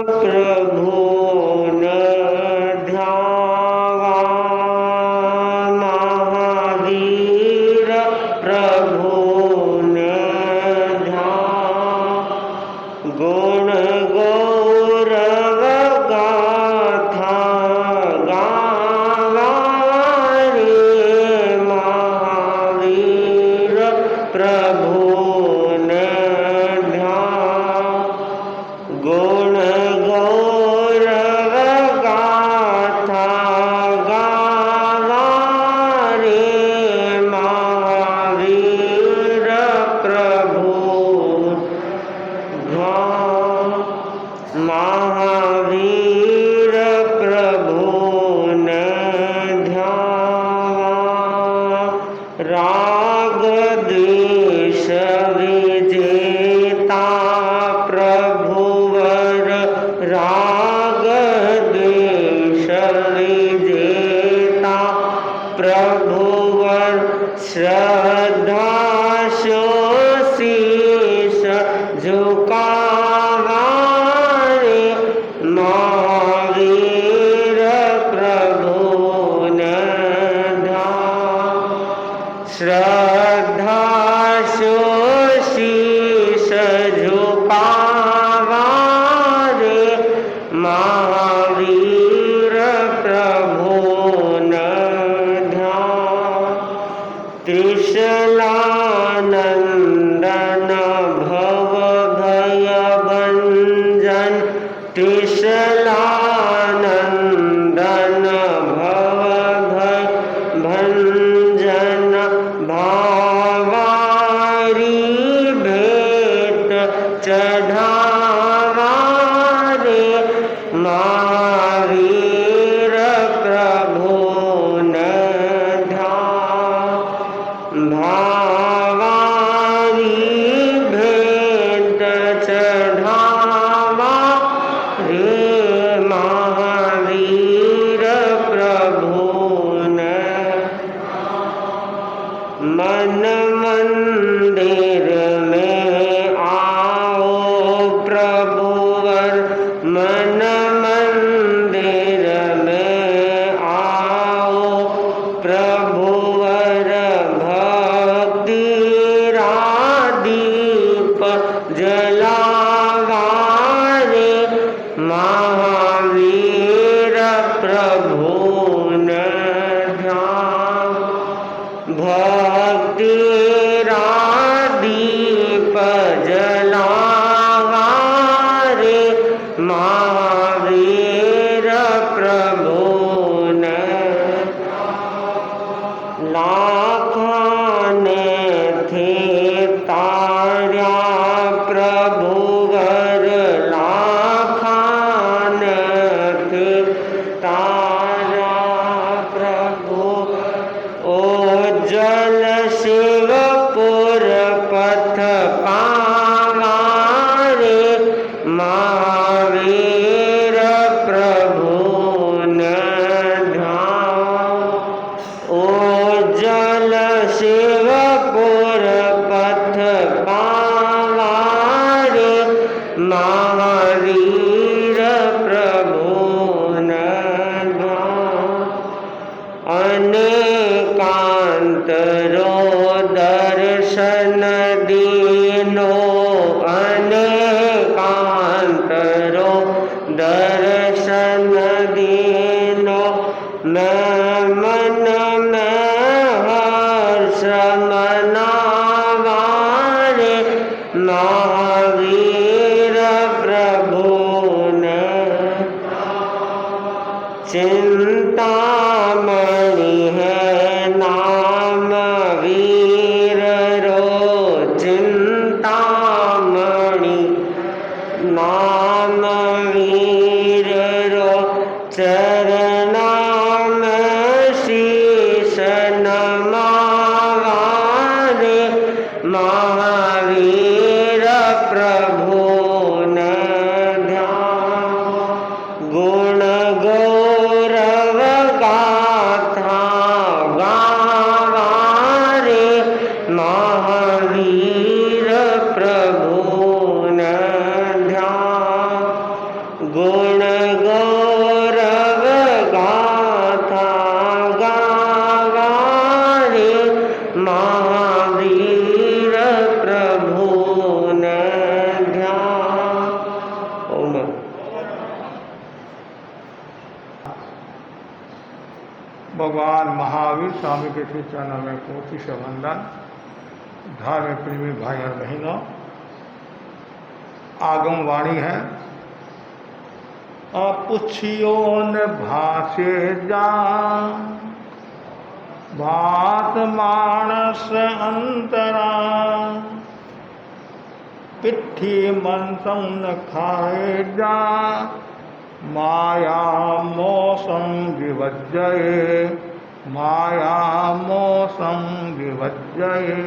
प्रभु न ध्यावा महावीर प्रभु न ध्यावा गुण गौरव गाथा गावा रे महावीर प्रभु न ध्यावा गुण गौरव गाथा गावा रे महावीर प्रभु महावीर प्रभु न ध्यावा राग द्वेष विजेता प्रभुवर राग द्वेष विजेता प्रभुवर श्रद्धा शो शीश झुकावा रे महावीर प्रभु न ध्यावा श्रद्धा शो शीश झुकावा रे महावीर प्रभु न ध्यावा त्रिशलानंदन भव भय भंजन त्रिशलानंदन भव भय भंजन भावारी भेंट चढ़ावा रे महावीर प्रभु न ध्यावा भावारी भेंट चढ़ावा रे महावीर प्रभु न मन मंदिर में आओ प्रभुवर मन मंदिर में आओ प्रभुवर भक्ति दीप जलावा रे महावीर प्रभु न ध्यावा भक्ति दीप जलावा रे महावीर प्रभु न लाखन थे तार्या प्रभुवर लाखन थे तारा प्रभु ओ जल शिवपुर पथ पावा रे महावीर प्रभु न ध्यावा ओ जल शिवपुर पथ पावा रे महावीर प्रभु न ध्यावा अनेकांत रो दर्शन दीनो अनेकांत रो दर्शन दीनो मन में हर्ष मनावा रे महावीर प्रभु न चिंतामणि है नाम वीर रो चिंतामणि नाम वीर गुण गौरव गाथा गावारे महावीर प्रभु न ध्यान। ओम। भगवान महावीर स्वामी के श्री चरणों में कोटि से वंदन। धार्मिक प्रेमी भाई और बहनों, आगम वाणी है, अपुछियो न भाषे जा भात मानस अंतरा, पिट्ठी मनसम न खाए जा माया मोसम विवज्जये, माया मोसम विवज्जये।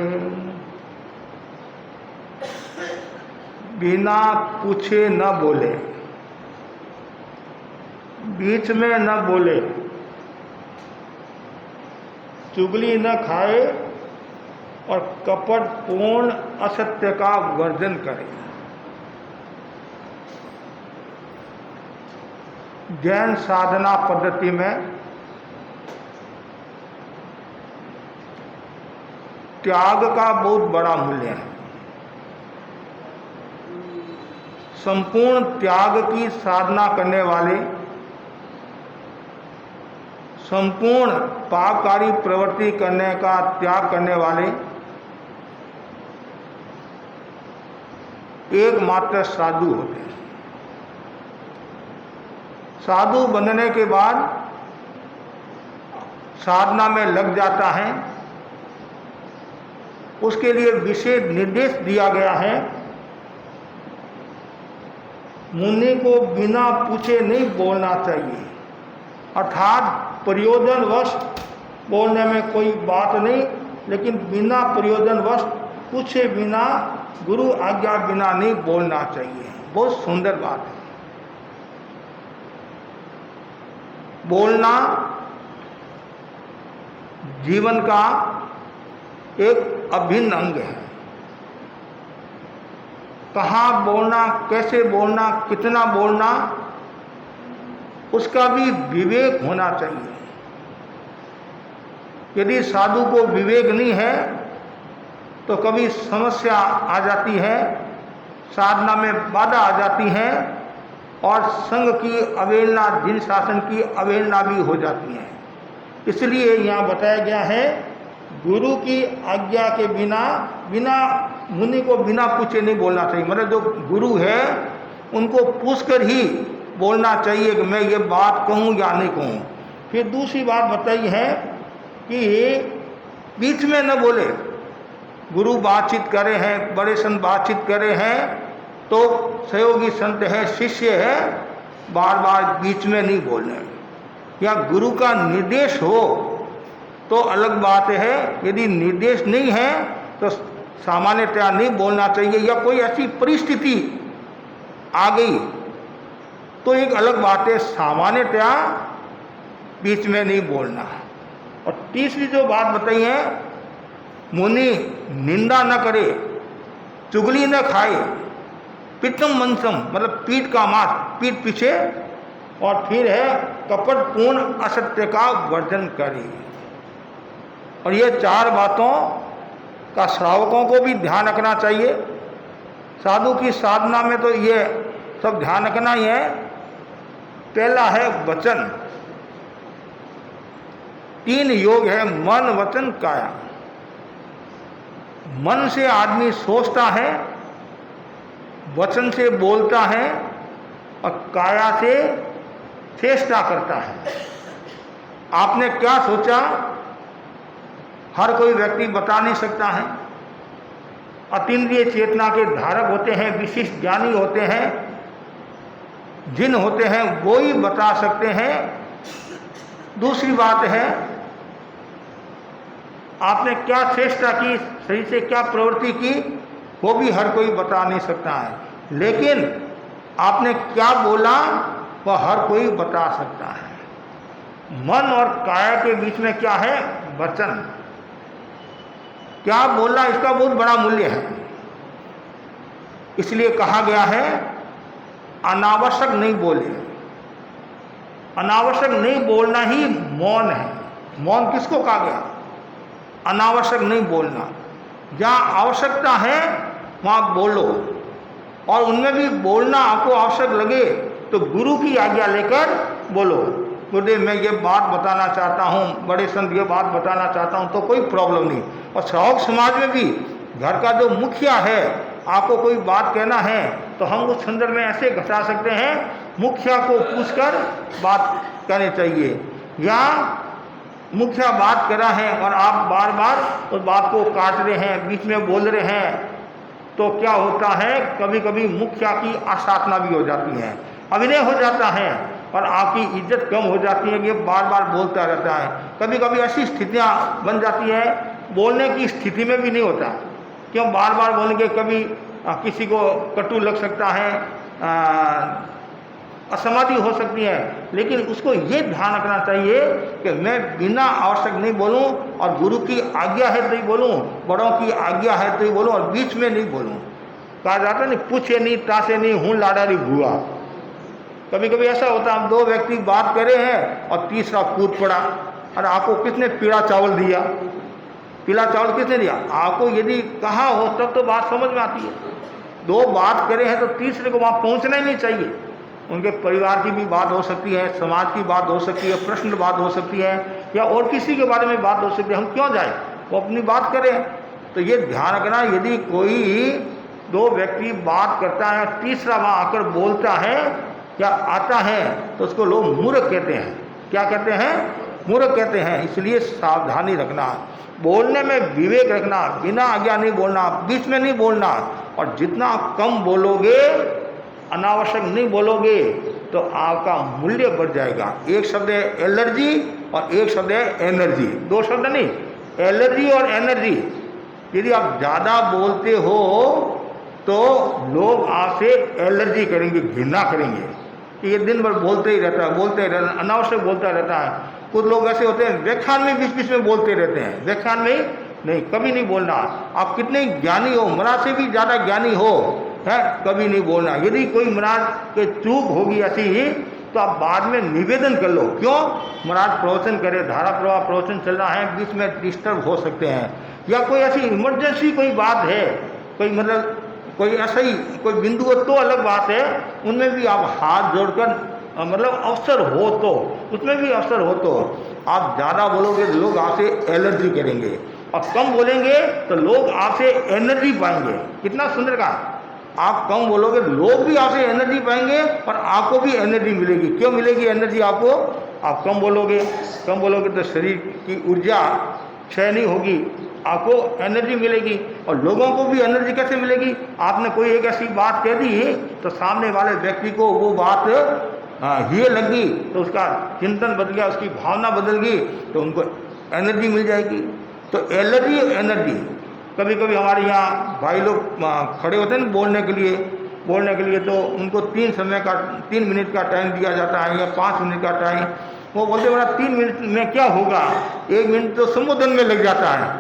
बिना पूछे न बोले, बीच में न बोले, चुगली न खाए और कपट पूर्ण असत्य का वर्जन करे। जैन साधना पद्धति में त्याग का बहुत बड़ा मूल्य है। संपूर्ण त्याग की साधना करने वाले, संपूर्ण पापकारी प्रवृत्ति करने का त्याग करने वाले एकमात्र साधु होते हैं। साधु बनने के बाद साधना में लग जाता है, उसके लिए विशेष निर्देश दिया गया है। मुनि को बिना पूछे नहीं बोलना चाहिए, अर्थात प्रयोजनवश बोलने में कोई बात नहीं, लेकिन बिना प्रयोजनवश पूछे बिना, गुरु आज्ञा बिना नहीं बोलना चाहिए। बहुत सुंदर बात है। बोलना जीवन का एक अभिन्न अंग है। कहाँ बोलना, कैसे बोलना, कितना बोलना, उसका भी विवेक होना चाहिए। यदि साधु को विवेक नहीं है तो कभी समस्या आ जाती है, साधना में बाधा आ जाती है और संघ की अवहेलना, जिन शासन की अवहेलना भी हो जाती है। इसलिए यहाँ बताया गया है, गुरु की आज्ञा के बिना, मुनि को बिना पूछे नहीं बोलना चाहिए। मतलब जो गुरु है उनको पूछकर ही बोलना चाहिए कि मैं ये बात कहूँ या नहीं कहूँ। फिर दूसरी बात बताई है कि बीच में न बोले। गुरु बातचीत करे हैं, बड़े संत बातचीत करे हैं तो सहयोगी संत है, शिष्य है, बार बार बीच में नहीं बोलने। या गुरु का निर्देश हो तो अलग बात है, यदि निर्देश नहीं है तो सामान्यतया नहीं बोलना चाहिए। या कोई ऐसी परिस्थिति आ गई तो एक अलग बात है, सामान्यतया बीच में नहीं बोलना। और तीसरी जो बात बताई है, मुनि निंदा न करे, चुगली न खाए, पिट्टम मनसम मतलब पीठ का मांस, पीठ पीछे, और फिर है कपट पूर्ण असत्य का वर्जन करे। और ये चार बातों का श्रावकों को भी ध्यान रखना चाहिए। साधु की साधना में तो ये सब ध्यान रखना ही है। पहला है वचन। 3 योग है, मन वचन काया। मन से आदमी सोचता है, वचन से बोलता है और काया से चेष्टा करता है। आपने क्या सोचा हर कोई व्यक्ति बता नहीं सकता है। अतीन्द्रिय चेतना के धारक होते हैं, विशिष्ट ज्ञानी होते हैं, जिन होते हैं वो ही बता सकते हैं। दूसरी बात है, आपने क्या चेष्टा की, सही से क्या प्रवृत्ति की, वो भी हर कोई बता नहीं सकता है। लेकिन आपने क्या बोला वह हर कोई बता सकता है। मन और काया के बीच में क्या है? वचन। क्या बोलना, इसका बहुत बड़ा मूल्य है। इसलिए कहा गया है अनावश्यक नहीं बोले। अनावश्यक नहीं बोलना ही मौन है। मौन किसको कहा गया? अनावश्यक नहीं बोलना। जहाँ आवश्यकता है वहाँ बोलो, और उनमें भी बोलना आपको आवश्यक लगे तो गुरु की आज्ञा लेकर बोलो। गुरुदेव मैं ये बात बताना चाहता हूँ, बड़े संत ये बात बताना चाहता हूँ, तो कोई प्रॉब्लम नहीं। और श्रावक समाज में भी घर का जो मुखिया है, आपको कोई बात कहना है तो हम उस संदर्भ में ऐसे घटा सकते हैं, मुखिया को पूछकर बात कहनी चाहिए। या मुखिया बात कर रहा है और आप बार बार उस बात को काट रहे हैं, बीच में बोल रहे हैं, तो क्या होता है, कभी कभी मुखिया की आशातना भी हो जाती है, अभिनय हो जाता है और आपकी इज्जत कम हो जाती है कि बार बार बोलता रहता है। कभी कभी ऐसी स्थितियां बन जाती है, बोलने की स्थिति में भी नहीं होता, क्यों बार बार बोलेंगे, कभी किसी को कटु लग सकता है, असमाधि हो सकती है। लेकिन उसको ये ध्यान रखना चाहिए कि मैं बिना आवश्यक नहीं बोलूं, और गुरु की आज्ञा है तो ही बोलूं, बड़ों की आज्ञा है तो ही बोलूं, और बीच में नहीं बोलूं। कहा जाता नहीं, पूछे नहीं तासे नहीं हूँ लाडारी भुआ। कभी कभी ऐसा होता है, हम दो व्यक्ति बात कर रहे हैं और तीसरा कूद पड़ा, और आपको किसने पीला चावल दिया? पीला चावल किसने दिया? आपको यदि कहा हो तब तो बात समझ में आती है। दो बात करे हैं तो तीसरे को वहाँ पहुँचना ही नहीं चाहिए। उनके परिवार की भी बात हो सकती है, समाज की बात हो सकती है, प्रश्न बात हो सकती है, या और किसी के बारे में बात हो सकती है, हम क्यों जाए, वो अपनी बात करें। तो ये ध्यान रखना, यदि कोई दो व्यक्ति बात करता है, तीसरा वहाँ आकर बोलता है या आता है, तो उसको लोग मूर्ख कहते हैं। क्या कहते हैं? मूर्ख कहते हैं। इसलिए सावधानी रखना, बोलने में विवेक रखना, बिना आज्ञा नहीं बोलना, बीच में नहीं बोलना, और जितना कम बोलोगे, अनावश्यक नहीं बोलोगे, तो आपका मूल्य बढ़ जाएगा। एक शब्द है एलर्जी और एक शब्द है एनर्जी, दो शब्द नहीं, एलर्जी और एनर्जी। यदि आप ज़्यादा बोलते हो तो लोग आपसे एलर्जी करेंगे, घृणा करेंगे कि ये दिन भर बोलते ही रहता है, बोलते ही रहता है, अनावश्यक बोलता रहता है। कुछ लोग ऐसे होते हैं, व्याख्यान में बीच बीच में बोलते रहते हैं, व्याख्यान में नहीं, कभी नहीं बोलना। आप कितने ज्ञानी हो, महाराज से भी ज़्यादा ज्ञानी हो, है, कभी नहीं बोलना। यदि कोई महाराज के चूक होगी ऐसी, तो आप बाद में निवेदन कर लो। क्यों? महाराज प्रवचन करे, धारा प्रवाह प्रवचन चल रहा है, बीच में डिस्टर्ब हो सकते हैं, या कोई ऐसी इमरजेंसी कोई बात है, कोई मतलब कोई ऐसा ही कोई बिंदु हो तो अलग बात है, उनमें भी आप हाथ जोड़कर मतलब अवसर हो तो, उसमें भी अवसर हो तो आप ज़्यादा बोलोगे तो लोग आपसे एलर्जी करेंगे, और कम बोलेंगे तो लोग आपसे एनर्जी पाएंगे। कितना सुंदर कहा, आप कम बोलोगे लोग भी आपसे एनर्जी पाएंगे और आपको भी एनर्जी मिलेगी। क्यों मिलेगी एनर्जी आपको? आप कम बोलोगे, कम बोलोगे तो शरीर की ऊर्जा क्षय नहीं होगी, आपको एनर्जी मिलेगी। और लोगों को भी एनर्जी कैसे मिलेगी? आपने कोई एक ऐसी बात कह दी तो सामने वाले व्यक्ति को वो बात ये लगी, तो उसका चिंतन बदल गया, उसकी भावना बदल गई, तो उनको एनर्जी मिल जाएगी। तो एलर्जी और एनर्जी, कभी कभी हमारे यहाँ भाई लोग खड़े होते हैं ना बोलने के लिए, तो उनको 3 मिनट का टाइम दिया जाता है या 5 मिनट का टाइम। वो बोलते हैं 3 मिनट में क्या होगा, 1 मिनट तो संबोधन में लग जाता है।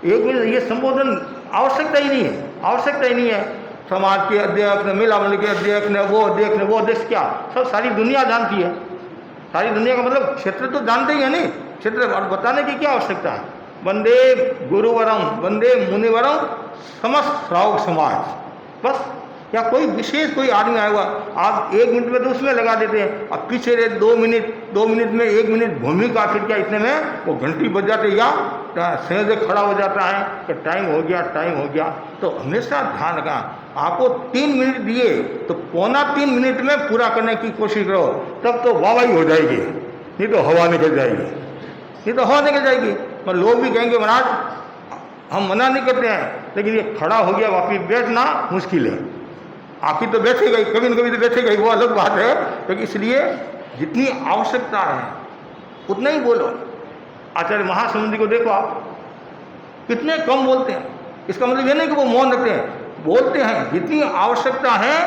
1 मिनट ये संबोधन आवश्यकता ही नहीं है, आवश्यकता ही नहीं है। समाज के अध्यक्ष ने, महिला मंडल के अध्यक्ष ने, वो अध्यक्ष क्या, सब सारी दुनिया जानती है। सारी दुनिया का मतलब क्षेत्र तो जानते ही है नहीं, क्षेत्र और बताने की क्या आवश्यकता है। वंदे गुरुवरम वंदे मुनिवरम समस्त श्रावक समाज, बस। या कोई विशेष कोई आदमी आया हुआ, आप 1 मिनट में तो उसमें लगा देते हैं, अब पीछे रहे 2 मिनट में 1 मिनट भूमिका, फिर क्या इतने में वो घंटी बज जाते या सहज खड़ा हो जाता है कि टाइम हो गया। तो हमेशा ध्यान रखना, आपको 3 मिनट दिए तो 2.25 मिनट में पूरा करने की कोशिश करो, तब तो वाहवाही हो जाएगी, नहीं तो हवा निकल जाएगी। पर लोग भी कहेंगे महाराज हम मना नहीं करते हैं, लेकिन ये खड़ा हो गया वापिस बैठना मुश्किल है। आपकी तो बैठेगा ही, कभी न कभी तो बैठेगा ही, वो अलग बात है। तो इसलिए जितनी आवश्यकता है उतना ही बोलो। आचार्य महासमुद्री को देखो आप, कितने कम बोलते हैं। इसका मतलब ये नहीं कि वो मौन रखते हैं, बोलते हैं, जितनी आवश्यकता है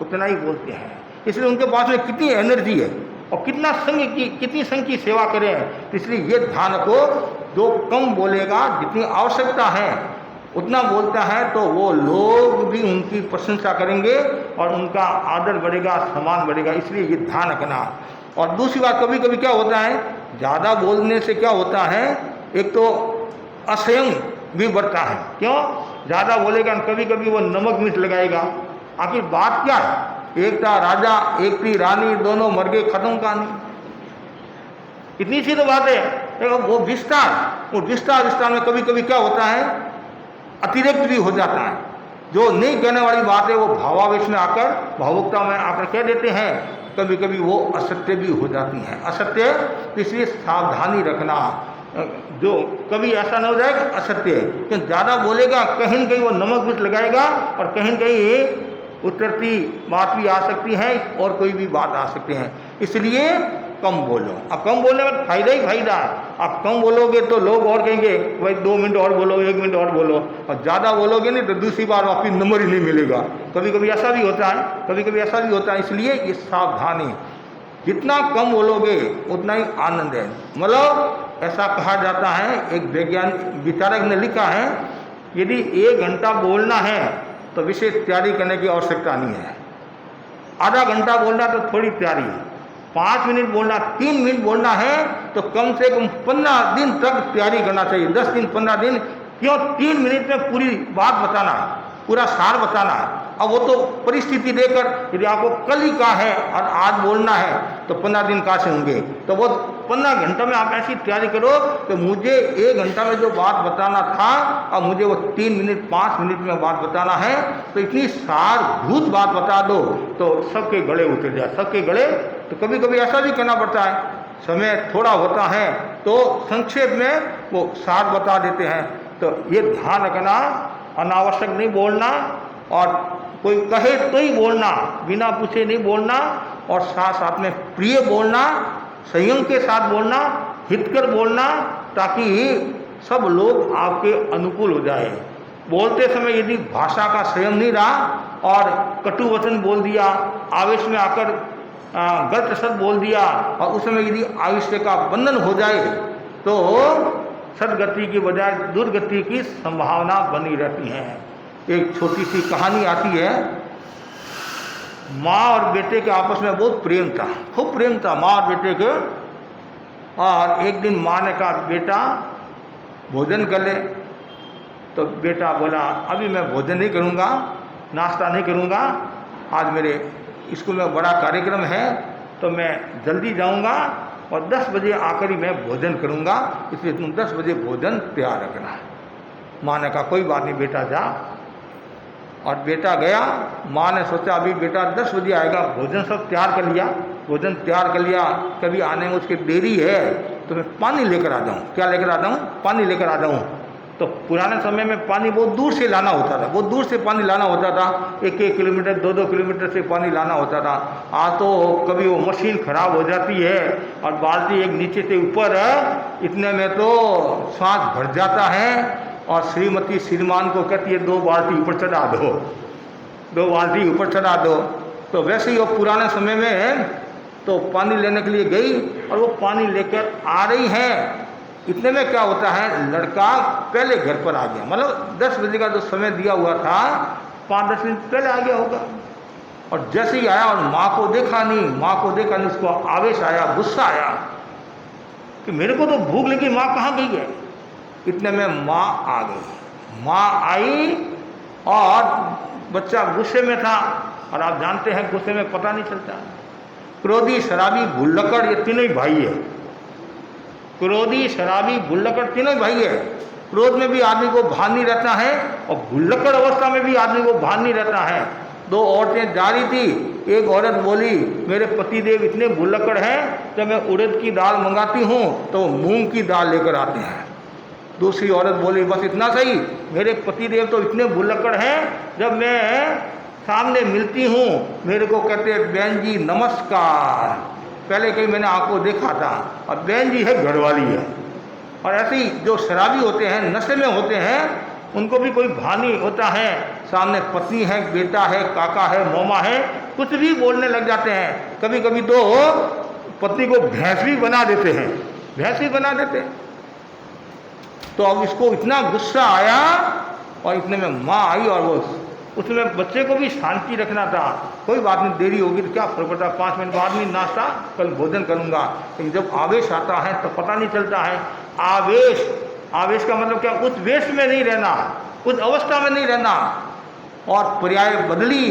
उतना ही बोलते हैं। इसलिए उनके पास में कितनी एनर्जी है और कितनी संघ की सेवा करें। इसलिए ये ध्यान रखो, जो कम बोलेगा, जितनी आवश्यकता है उतना बोलता है तो वो लोग भी उनकी प्रशंसा करेंगे और उनका आदर बढ़ेगा, सम्मान बढ़ेगा। इसलिए ये ध्यान रखना। और दूसरी बात, कभी कभी क्या होता है, ज़्यादा बोलने से क्या होता है, एक तो असंयम भी बढ़ता है। क्यों? ज़्यादा बोलेगा, कभी कभी वो नमक मिर्च लगाएगा। आखिर बात क्या है? एक था राजा, एक थी रानी, दोनों मर गए, खत्म कहानी। इतनी सी तो बात है। वो विस्तार में कभी कभी क्या होता है, अतिरिक्त भी हो जाता है। जो नहीं कहने वाली बात है वो भावावेश में आकर, भावुकता में आकर कह देते हैं। कभी कभी वो असत्य भी हो जाती हैं। असत्य, इसलिए सावधानी रखना। जो कभी ऐसा ना हो जाए कि असत्य है, क्योंकि ज़्यादा बोलेगा कहीं न कहीं वो नमक मिर्च लगाएगा और कहीं न कहीं उतरती बात भी आ सकती है और कोई भी बात आ सकती है। इसलिए कम बोलो। अब कम बोलने में फायदा ही फायदा है। आप कम बोलोगे तो लोग और कहेंगे भाई 2 मिनट और बोलो, 1 मिनट और बोलो। और ज़्यादा बोलोगे नहीं तो दूसरी बार आपकी नंबर ही नहीं मिलेगा। कभी कभी ऐसा भी होता है, कभी कभी ऐसा भी होता है। इसलिए ये सावधानी, जितना कम बोलोगे उतना ही आनंद है। मतलब ऐसा कहा जाता है, एक विचारक ने लिखा है, यदि 1 घंटा बोलना है तो विशेष तैयारी करने की आवश्यकता नहीं है। आधा घंटा बोलना तो थोड़ी तैयारी है। 5 मिनट बोलना, 3 मिनट बोलना है तो कम से कम 15 दिन तक तैयारी करना चाहिए। 10 दिन, 15 दिन। क्यों? 3 मिनट में पूरी बात बताना है, पूरा सार बताना है। अब वो तो परिस्थिति देकर, यदि आपको कल ही कहा है और आज बोलना है तो 15 दिन कहाँ से होंगे? तो वो 15 घंटों में आप ऐसी तैयारी करो कि मुझे 1 घंटा में जो बात बताना था, अब मुझे वो 3 मिनट, 5 मिनट में बात बताना है। तो इतनी सारभूत बात बता दो तो सबके गले उतर जाए, सबके गले। तो कभी कभी ऐसा भी करना पड़ता है, समय थोड़ा होता है तो संक्षेप में वो सार बता देते हैं। तो ये ध्यान रखना, अनावश्यक नहीं बोलना, और कोई कहे तो ही बोलना, बिना पूछे नहीं बोलना, और साथ साथ में प्रिय बोलना, संयम के साथ बोलना, हितकर बोलना, ताकि सब लोग आपके अनुकूल हो जाए। बोलते समय यदि भाषा का संयम नहीं रहा और कटु वचन बोल दिया, आवेश में आकर गलत शब्द बोल दिया, और उस समय यदि आयुष्य का बंधन हो जाए तो सदगति की बजाय दुर्गति की संभावना बनी रहती है। एक छोटी सी कहानी आती है। माँ और बेटे के आपस में बहुत प्रेम था, खूब प्रेम था माँ और बेटे के। और एक दिन माँ ने कहा, बेटा भोजन कर ले। तो बेटा बोला, अभी मैं भोजन नहीं करूँगा, नाश्ता नहीं करूँगा, आज मेरे स्कूल में बड़ा कार्यक्रम है तो मैं जल्दी जाऊँगा और 10 बजे आकर ही मैं भोजन करूँगा, इसलिए तुम 10 बजे भोजन तैयार रखना। माँ ने कहा, कोई बात नहीं बेटा, जा। और बेटा गया। माँ ने सोचा अभी बेटा 10 बजे आएगा, भोजन सब तैयार कर लिया, भोजन तैयार कर लिया, कभी आने में उसकी देरी है तो मैं पानी लेकर आ जाऊँ। क्या लेकर आ जाऊँ? पानी लेकर आ जाऊँ। तो पुराने समय में पानी बहुत दूर से लाना होता था, बहुत दूर से पानी लाना होता था, 1-1 किलोमीटर, 2-2 किलोमीटर से पानी लाना होता था। आज तो कभी वो मशीन खराब हो जाती है और बाल्टी एक नीचे से ऊपर है, इतने में तो सांस भर जाता है और श्रीमती श्रीमान को कहती है 2 बाल्टी ऊपर चढ़ा दो, 2 बाल्टी ऊपर चढ़ा दो। तो वैसे ही वो पुराने समय में तो पानी लेने के लिए गई और वो पानी लेकर आ रही है। इतने में क्या होता है, लड़का पहले घर पर आ गया। मतलब 10 बजे का जो समय दिया हुआ था, 5-10 मिनट पहले आ गया होगा। और जैसे ही आया और माँ को देखा नहीं, उसको आवेश आया, गुस्सा आया कि मेरे को तो भूख लगी, माँ कहाँ गई है। इतने में माँ आ गई। माँ आई और बच्चा गुस्से में था, और आप जानते हैं गुस्से में पता नहीं चलता। क्रोधी, शराबी, भुल्लकड़, ये तीनों ही भाई है। क्रोधी, शराबी, भुल्लकड़ तीनों ही भाई है। क्रोध में भी आदमी को भान नहीं रहता है और भुल्लकड़ अवस्था में भी आदमी को भान नहीं रहता है। 2 औरतें जा रही थी, एक औरत बोली, मेरे पतिदेव इतने भुल्लकड़ हैं, जब मैं उड़द की दाल मंगाती हूँ तो मूंग की दाल लेकर आते हैं। दूसरी औरत बोली, बस इतना सही, मेरे पतिदेव तो इतने भुल्लकड़ हैं, जब मैं सामने मिलती हूँ मेरे को कहते हैं बहन जी नमस्कार। पहले कहीं मैंने आपको देखा था, और बहन जी है घरवाली है। और ऐसे ही जो शराबी होते हैं, नशे में होते हैं, उनको भी कोई भान नहीं होता है, सामने पत्नी है, बेटा है, काका है, मोमा है, कुछ भी बोलने लग जाते हैं। कभी कभी तो पत्नी को भैंस भी बना देते हैं, भैंस भी बना देते हैं। तो अब इसको इतना गुस्सा आया और इतने में माँ आई और वो उसमें बच्चे को भी शांति रखना था। कोई बात नहीं, देरी होगी तो क्या फर्क पड़ता, 5 मिनट बाद में नाश्ता कल भोजन करूँगा। लेकिन जब आवेश आता है तो पता नहीं चलता है। आवेश का मतलब क्या, उस वेश में नहीं रहना, उस अवस्था में नहीं रहना। और पर्याय बदली,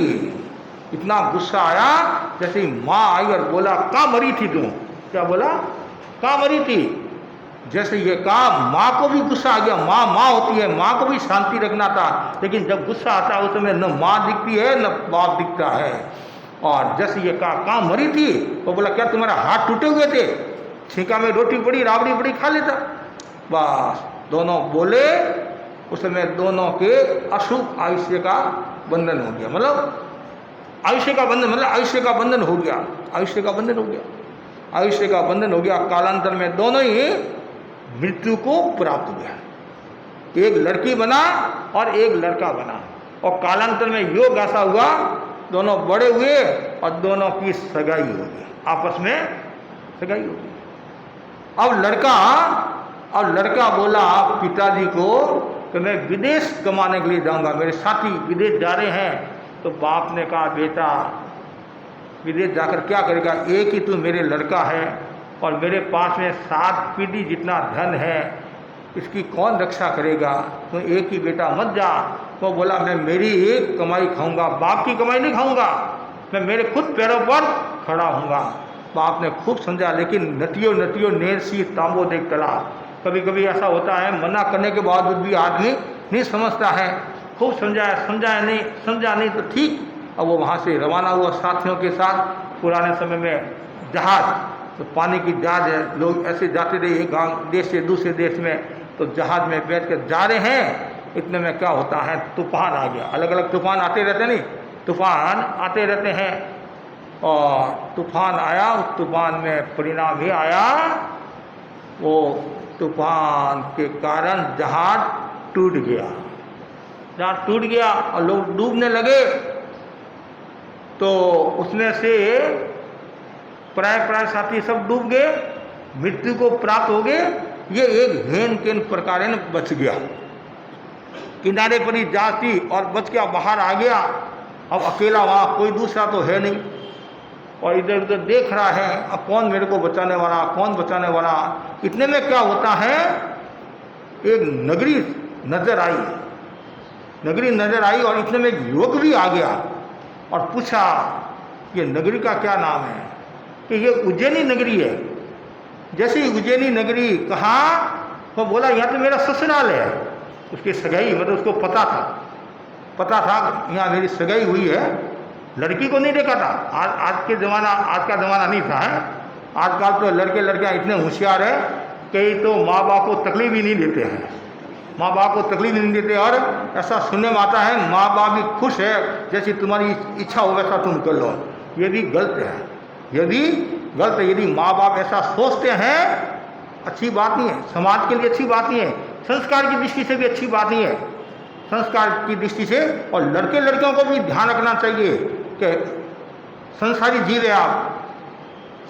इतना गुस्सा आया जैसे ही माँ आई और बोला कहाँ मरी थी तुम, क्या बोला, कहाँ मरी थी। जैसे ये कहा माँ को भी गुस्सा आ गया। माँ माँ होती है, माँ को भी शांति रखना था, लेकिन जब गुस्सा आता है उस समय न माँ दिखती है न बाप दिखता है। और जैसे ये कहा कहाँ मरी थी, वो बोला क्या तुम्हारा हाथ टूटे हुए थे, छींका में रोटी पड़ी राबड़ी पड़ी खा लेता। बस दोनों बोले, उस समय दोनों के अशुभ आयुष्य का बंधन हो गया। मतलब आयुष्य का बंधन मतलब आयुष्य का बंधन हो गया, आयुष्य का बंधन हो गया, आयुष्य का बंधन हो गया। कालांतर में दोनों ही मृत्यु को प्राप्त हो गया। एक लड़की बना और एक लड़का बना, और कालांतर में योग ऐसा हुआ दोनों बड़े हुए और दोनों की सगाई हो गई, आपस में सगाई हो गई। अब लड़का बोला पिताजी को कि मैं विदेश कमाने के लिए जाऊंगा, मेरे साथी विदेश जा रहे हैं। तो बाप ने कहा बेटा विदेश जाकर क्या करेगा, एक ही तू मेरे लड़का है और मेरे पास में 7 पीढ़ी जितना धन है, इसकी कौन रक्षा करेगा, तो एक ही बेटा मत जा। तो बोला मैं मेरी एक कमाई खाऊंगा, बाप की कमाई नहीं खाऊंगा, मैं मेरे खुद पैरों पर खड़ा होऊंगा। बाप ने खूब समझा, लेकिन नटियो नेर सी तांबो देख तला। कभी कभी ऐसा होता है, मना करने के बावजूद भी आदमी नहीं समझता है। खूब समझा नहीं तो ठीक। अब वो वहाँ से रवाना हुआ साथियों के साथ। पुराने समय में जहाज, तो पानी की जहाज है, लोग ऐसे जाते रहे एक गाँव देश से दूसरे देश में, तो जहाज में बैठ कर जा रहे हैं। इतने में क्या होता है, तूफान आ गया। अलग अलग तूफान आते रहते, नहीं तूफान आते रहते हैं। और तूफान आया, उस तूफान में परिणाम ये आया, वो तूफान के कारण जहाज टूट गया। जहाज टूट गया और लोग डूबने लगे। तो उसमें से प्राय साथी सब डूब गए, मृत्यु को प्राप्त हो गए। ये एक हेन केन प्रकार बच गया, किनारे पर ही जाती और बच गया, बाहर आ गया। अब अकेला वहाँ कोई दूसरा तो है नहीं, और इधर उधर देख रहा है, अब कौन मेरे को बचाने वाला, कौन बचाने वाला। इतने में क्या होता है, एक नगरी नजर आई और इतने में एक युवक भी आ गया और पूछा ये नगरी का क्या नाम है, कि ये उज्जैनी नगरी है। जैसे ही उज्जैनी नगरी कहा, वो बोला यहाँ तो मेरा ससुराल है। उसकी सगाई, मतलब उसको पता था यहाँ मेरी सगाई हुई है। लड़की को नहीं देखा था। आज का ज़माना नहीं था है। आजकल तो लड़कियाँ इतने होशियार है कि तो माँ बाप को तकलीफ ही नहीं देते हैं, माँ बाप को तकलीफ नहीं देते। और ऐसा सुनने में आता है माँ बाप भी खुश है, जैसी तुम्हारी इच्छा हो वैसा तुम कर लो। ये भी गलत है, यदि माँ बाप ऐसा सोचते हैं अच्छी बात नहीं है, समाज के लिए अच्छी बात नहीं है, संस्कार की दृष्टि से भी अच्छी बात नहीं है, संस्कार की दृष्टि से। और लड़के लड़कियों को भी ध्यान रखना चाहिए कि संसारी जीव है, आप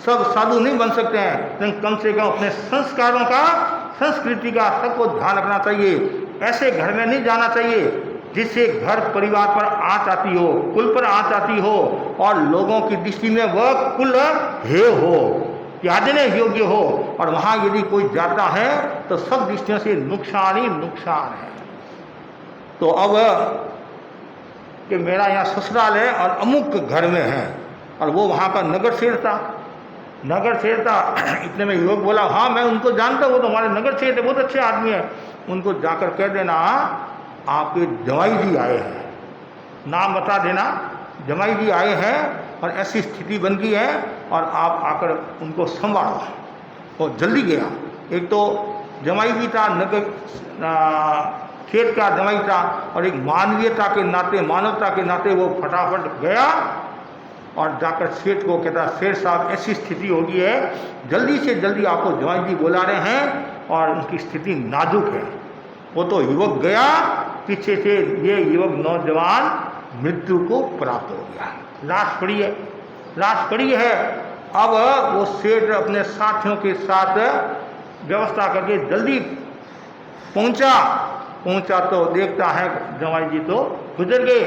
सब साधु नहीं बन सकते हैं, लेकिन कम से कम अपने संस्कारों का, संस्कृति का सबको ध्यान रखना चाहिए। ऐसे घर में नहीं जाना चाहिए जिससे घर परिवार पर आँच आती हो, कुल पर आँच आती हो, और लोगों की दृष्टि में वह कुल हेय हो, त्यागने योग्य हो। और वहाँ यदि कोई जाता है तो सब दृष्टियों से नुकसान ही नुकसान है। तो अब कि मेरा यहाँ ससुराल है और अमुक घर में है, और वो वहाँ का नगर सेठ था। इतने में युवक बोला हाँ मैं उनको जानता हूँ, वो तो हमारे नगर सेठ है, बहुत अच्छे आदमी है। उनको जाकर कह देना आपके जमाई जी आए हैं, नाम बता देना जमाई जी आए हैं और ऐसी स्थिति बन गई है, और आप आकर उनको संभालो। और जल्दी गया। एक तो जमाई भी था, नगर खेत का जमाई था, और एक मानवीयता के नाते, मानवता के नाते वो फटाफट गया और जाकर सेठ को कहता सेठ साहब ऐसी स्थिति हो गई है, जल्दी से जल्दी आपको जमाई जी बुला रहे हैं और उनकी स्थिति नाजुक है। वो तो युवक गया, पीछे से ये युवक नौजवान मृत्यु को प्राप्त हो गया, लाश पड़ी है। अब वो सेठ अपने साथियों के साथ व्यवस्था करके जल्दी पहुंचा पहुंचा तो देखता है जमाई जी तो गुजर गए।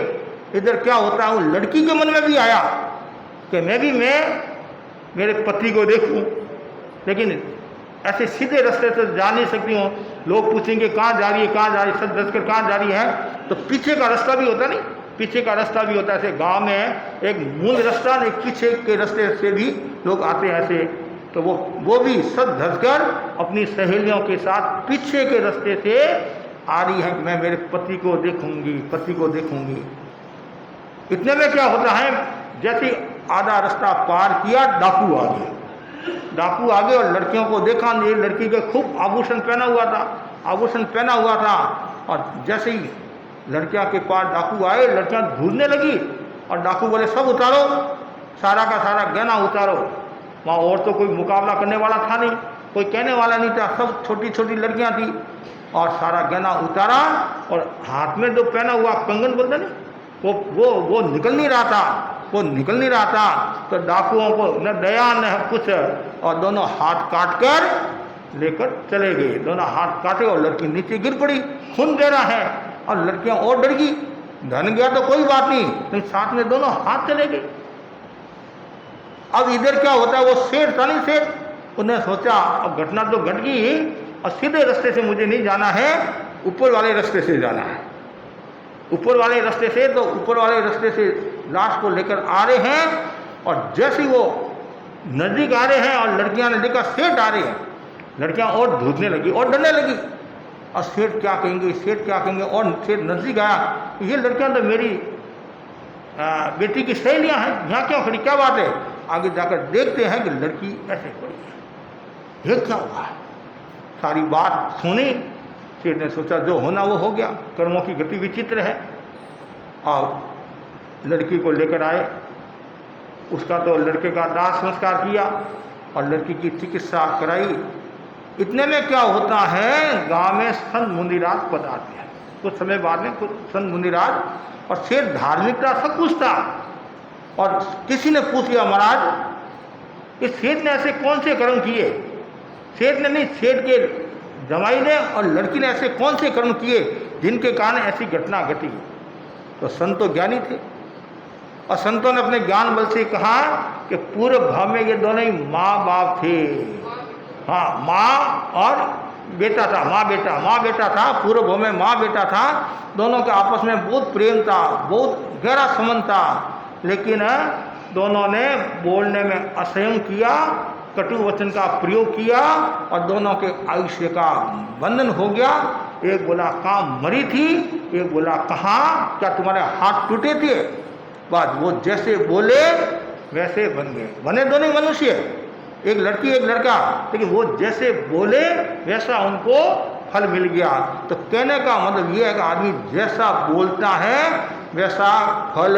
इधर क्या होता है, वो लड़की के मन में भी आया कि मैं मेरे पति को देखूं, लेकिन ऐसे सीधे रास्ते से जा नहीं सकती हूँ। लोग पूछेंगे कहाँ जा रही है, कहाँ जा रही है, सब दसकर कहाँ जा रही है, तो पीछे का रास्ता भी होता नहीं, पीछे का रास्ता भी होता है। ऐसे गांव में एक मूल रास्ता, एक पीछे के रास्ते से भी लोग आते हैं ऐसे, तो वो भी सब धसकर अपनी सहेलियों के साथ पीछे के रास्ते से आ रही है, मैं मेरे पति को देखूंगी, पति को देखूंगी। इतने में क्या होता है, जैसे आधा रास्ता पार किया, डाकू आ गए। डाकू आ गए और लड़कियों को देखा, ये लड़की के खूब आभूषण पहना हुआ था, और जैसे ही लड़कियां के पास डाकू आए, लड़कियां ढूंढने लगी और डाकू बोले सब उतारो, सारा का सारा गहना उतारो। वहाँ और तो कोई मुकाबला करने वाला था नहीं, कोई कहने वाला नहीं था, सब छोटी छोटी लड़कियां थी, और सारा गहना उतारा, और हाथ में जो पहना हुआ कंगन बोलते नहीं, वो निकल नहीं रहा था, तो डाकुओं को न दया न कुछ, और दोनों हाथ काट कर लेकर चले गए। दोनों हाथ काटे और लड़की नीचे गिर पड़ी, खून दे रहा है, और लड़कियां और डर गई। धन गया तो कोई बात नहीं, लेकिन साथ में दोनों हाथ चले गए। अब इधर क्या होता है, वो सेठ था नहीं, सेठ उन्हें सोचा अब घटना तो घट गई, और सीधे रास्ते से मुझे नहीं जाना है, ऊपर वाले रास्ते से जाना है। ऊपर वाले रास्ते से, तो ऊपर वाले रास्ते से लाश को लेकर आ रहे हैं, और जैसे वो नजदीक आ रहे हैं और लड़कियां ने देखा सेठ आ रहे हैं, लड़कियां और ढूंढने लगी और डरने लगी, और सेठ क्या कहेंगे, और सेठ नजदीक आया, ये लड़कियां तो मेरी बेटी की सहेलियां हैं, यहाँ क्यों खड़ी, क्या बात है। आगे जाकर देखते हैं कि लड़की ऐसे पड़ी है, ये क्या हुआ है। सारी बात सुनी, सेठ ने सोचा जो होना वो हो गया, कर्मों की गति विचित्र है, और लड़की को लेकर आए। उसका तो लड़के का दाह संस्कार किया और लड़की की चिकित्सा कराई। इतने में क्या होता है, गांव में संत मुनिराज पधारते हैं। कुछ समय बाद में कुछ संत मुनिराज, और सेठ धार्मिक था, सब कुछ था, और किसी ने पूछ लिया महाराज इस सेठ ने ऐसे कौन से कर्म किए, सेठ ने नहीं, सेठ के जमाई ने और लड़की ने ऐसे कौन से कर्म किए जिनके कारण ऐसी घटना घटी। तो संत तो ज्ञानी थे, और संतों ने अपने ज्ञान बल से कहा कि पूर्व भाव में ये दोनों ही माँ बाप थे। हाँ, माँ और बेटा था, माँ बेटा था, पूर्व भाव में माँ बेटा था, दोनों के आपस में बहुत प्रेम था, बहुत गहरा संबंध था, लेकिन दोनों ने बोलने में असंयम किया, कटु वचन का प्रयोग किया, और दोनों के आयुष्य का बंधन हो गया। एक बोला कहाँ मरी थी, एक बोला कहाँ, क्या तुम्हारे हाथ टूटे थे। बस वो जैसे बोले वैसे बन गए, बने दोनों मनुष्य, एक लड़की एक लड़का, लेकिन वो जैसे बोले वैसा उनको फल मिल गया। तो कहने का मतलब ये है कि आदमी जैसा बोलता है वैसा फल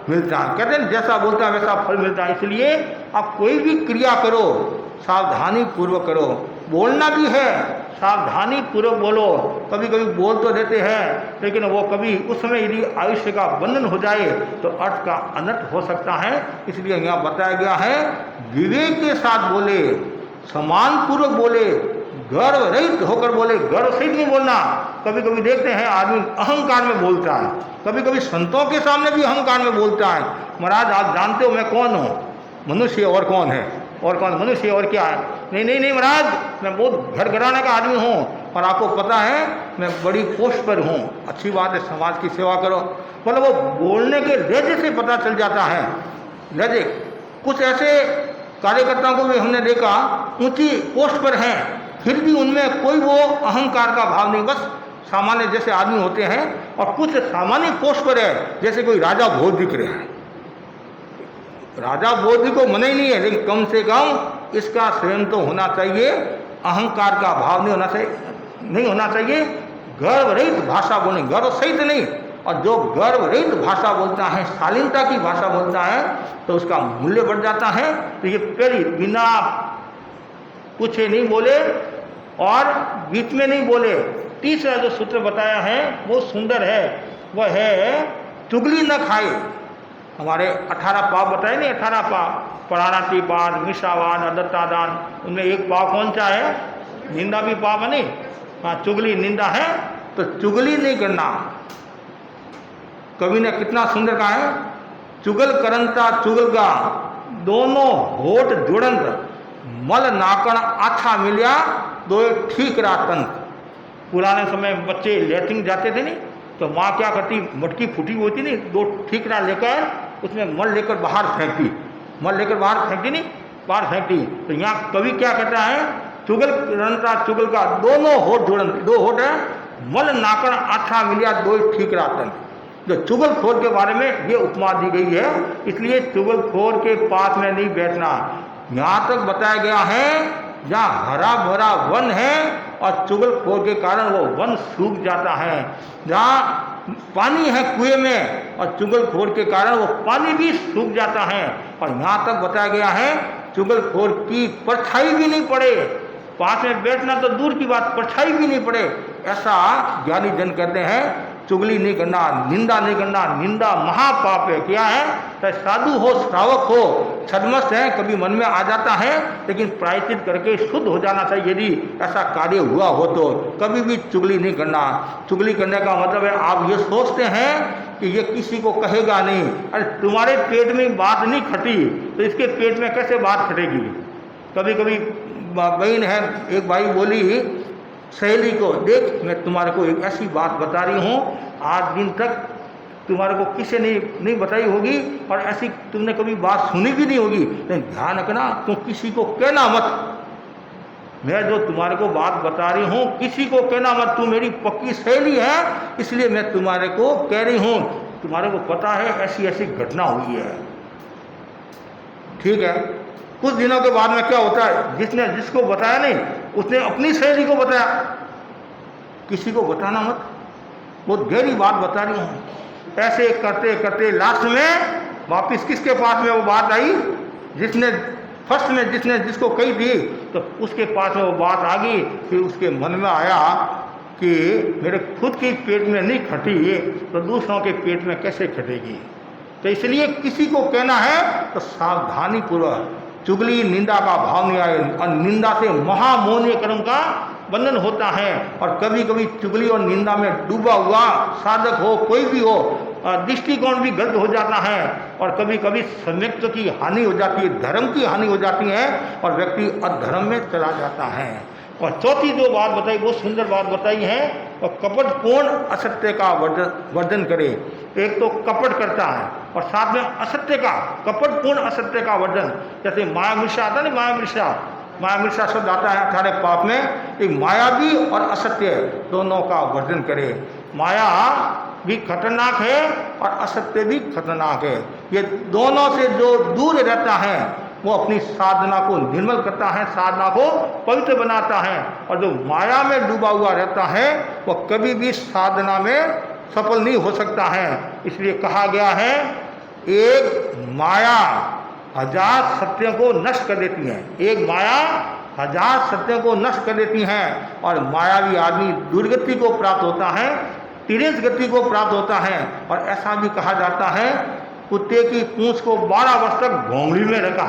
मिलता है। कहते हैं जैसा बोलता है वैसा फल मिलता है। इसलिए आप कोई भी क्रिया करो सावधानी पूर्वक करो, बोलना भी है सावधानी पूर्वक बोलो। कभी कभी बोल तो देते हैं, लेकिन वो कभी उस समय यदि आयुष्य का बंधन हो जाए तो अर्थ का अनर्थ हो सकता है। इसलिए यहाँ बताया गया है विवेक के साथ बोले, सम्मान पूर्वक बोले, गर्व रहित होकर बोले, गर्व सहित नहीं बोलना। कभी कभी देखते हैं आदमी अहंकार में बोलता है, कभी कभी संतों के सामने भी अहंकार में बोलता है। महाराज आप जानते हो मैं कौन हूँ, मनुष्य और कौन है, और कौन मनुष्य और क्या है। नहीं महाराज, मैं बहुत घर घराने का आदमी हूँ और आपको पता है मैं बड़ी पोस्ट पर हूँ। अच्छी बात है, समाज की सेवा करो। मतलब वो बोलने के लहजे से पता चल जाता है, लहजे। कुछ ऐसे कार्यकर्ताओं को भी हमने देखा ऊंची पोस्ट पर हैं, फिर भी उनमें कोई वो अहंकार का भाव नहीं, बस सामान्य जैसे आदमी होते हैं। और कुछ सामान्य पोस्ट पर है, जैसे कोई राजा भोज दिख रहे हैं। राजा बोध को मना ही नहीं है, लेकिन कम से कम इसका स्वयं तो होना चाहिए, अहंकार का भाव नहीं होना चाहिए। गर्व रहित भाषा बोलनी, गर्व सहित नहीं। और जो गर्व रहित भाषा बोलता है, शालीनता की भाषा बोलता है, तो उसका मूल्य बढ़ जाता है। तो ये पहली बिना पूछे नहीं बोले और बीच में नहीं बोले। तीसरा जो सूत्र बताया है वो सुंदर है, वह है चुगली न खाए। हमारे 18 पाप बताए नहीं, 18 पाप, प्राणातिपात, मिषावाद, अदत्तादान, उनमें एक पाप कौन सा है? निंदा भी पाप है नहीं। हाँ, चुगली निंदा है, तो चुगली नहीं करना। कवि ने कितना सुंदर कहा है, चुगल करंता चुगलगा दोनों होठ जुड़ंत मल नाकण आछा मिलिया दो ठीक रातंत। पुराने समय में बच्चे लेटरिन जाते थे नहीं, तो माँ क्या करती, मटकी फूटी होती नहीं, दो ठीकरा लेकर उसमें मल लेकर बाहर फेंकती, मल लेकर बाहर फेंकती नहीं, बाहर फेंकती। तो यहाँ कवि क्या कहता है, चुगल करंता चुगल का दोनों होठ जुड़ंत, दो होठ है, मल नाकण आछा मिलिया दो ठीक रातंत। जो चुगलखोर के बारे में ये उपमा दी गई है, इसलिए चुगलखोर के पास में नहीं बैठना। यहाँ तक बताया गया है जहाँ हरा भरा वन है और चुगलखोर के कारण वो वन सूख जाता है, जहाँ पानी है कुएं में और चुगलखोर के कारण वो पानी भी सूख जाता है। और यहाँ तक बताया गया है चुगलखोर की परछाई भी नहीं पड़े, पास में बैठना तो दूर की बात, परछाई भी नहीं पड़े। ऐसा ज्ञानी जन कहते हैं चुगली नहीं करना, निंदा नहीं करना, निंदा महापाप है। क्या है, चाहे साधु हो श्रावक हो, छद्मस्त है, कभी मन में आ जाता है, लेकिन प्रायश्चित करके शुद्ध हो जाना चाहिए। यदि ऐसा कार्य हुआ हो तो कभी भी चुगली नहीं करना। चुगली करने का मतलब है आप ये सोचते हैं कि ये किसी को कहेगा नहीं, अरे तुम्हारे पेट में बात नहीं खटी तो इसके पेट में कैसे बात खटेगी। कभी कभी बहन है, एक भाई बोली सहेली को, देख मैं तुम्हारे को एक ऐसी बात बता रही हूँ, आज दिन तक तुम्हारे को किसी ने नहीं बताई होगी और ऐसी तुमने कभी बात सुनी भी नहीं होगी, लेकिन ध्यान रखना तुम किसी को कहना मत। मैं जो तुम्हारे को बात बता रही हूँ किसी को कहना मत, तू मेरी पक्की सहेली है इसलिए मैं तुम्हारे को कह रही हूँ, तुम्हारे को पता है ऐसी ऐसी घटना हुई है। ठीक है, कुछ दिनों के बाद में क्या होता है, जिसने जिसको बताया नहीं उसने अपनी सहेली को बताया, किसी को बताना मत, बहुत गहरी बात बता रही हूँ। ऐसे करते करते लास्ट में वापस किसके पास में वो बात आई, जिसने फर्स्ट में जिसने जिसको कही थी तो उसके पास में वो बात आ गई। फिर उसके मन में आया कि मेरे खुद के पेट में नहीं खटी तो दूसरों के पेट में कैसे खटेगी। तो इसलिए किसी को कहना है तो सावधानी पूर्वक, चुगली निंदा का भाव नहीं आए, और निंदा से महामोहनीय कर्म का बंधन होता है। और कभी कभी चुगली और निंदा में डूबा हुआ साधक हो, कोई भी हो, दृष्टिकोण भी गलत हो जाता है और कभी कभी सम्यक्त्व की हानि हो जाती है, धर्म की हानि हो जाती है और व्यक्ति अधर्म में चला जाता है। और चौथी जो बात बताई वो सुंदर बात बताई है, और कपटपूर्ण असत्य का वर्जन करे। एक तो कपट करता है और साथ में असत्य का, कपटपूर्ण असत्य का वर्जन, जैसे माया मिर्षा आता नहीं, माया मिर्षा शब्द आता है 18 पाप में, एक मायावी और असत्य दोनों का वर्जन करे। माया भी खतरनाक है और असत्य भी खतरनाक है। ये दोनों से जो दूर रहता है वो अपनी साधना को निर्मल करता है, साधना को पवित्र बनाता है। और जो माया में डूबा हुआ रहता है वो कभी भी साधना में सफल नहीं हो सकता है। इसलिए कहा गया है एक माया 1000 सत्यों को नष्ट कर देती है, एक माया 1000 सत्यों को नष्ट कर देती हैं। और मायावी आदमी दुर्गति को प्राप्त होता है, तिरस्क गति को प्राप्त होता है। और ऐसा भी कहा जाता है कुत्ते की पूंछ को 12 वर्ष तक घोंगड़ी में रखा,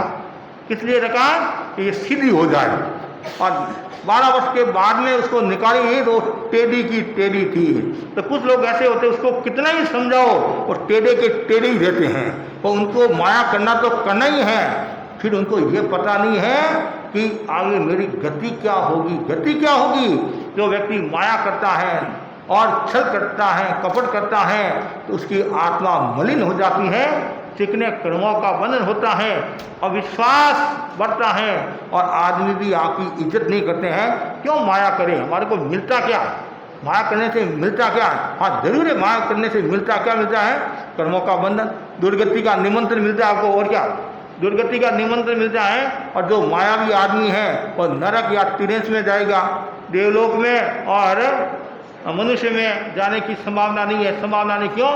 किस लिए रखा कि ये सीधी हो जाए, और 12 वर्ष के बाद में उसको निकाली तो टेढ़ी की टेढ़ी थी। तो कुछ लोग ऐसे होते हैं उसको कितना ही समझाओ और टेढ़े के टेढ़े ही रहते हैं, और उनको माया करना तो करना ही है, फिर उनको ये पता नहीं है कि आगे मेरी गति क्या होगी, गति क्या होगी। जो व्यक्ति माया करता है और छल करता है, कपट करता है, तो उसकी आत्मा मलिन हो जाती है, चिकने कर्मों का बंधन होता है, अविश्वास बढ़ता है और आदमी भी आपकी इज्जत नहीं करते हैं। क्यों माया करें, हमारे को मिलता क्या, माया करने से मिलता क्या। हाँ जरूर है, माया करने से मिलता क्या, मिलता है कर्मों का बंधन, दुर्गति का निमंत्रण मिलता है आपको, और क्या, दुर्गति का निमंत्रण मिलता है। और जो मायावी आदमी है वो नरक या तिरस्क में जाएगा, देवलोक में और मनुष्य में जाने की संभावना नहीं है। संभावना नहीं, क्यों,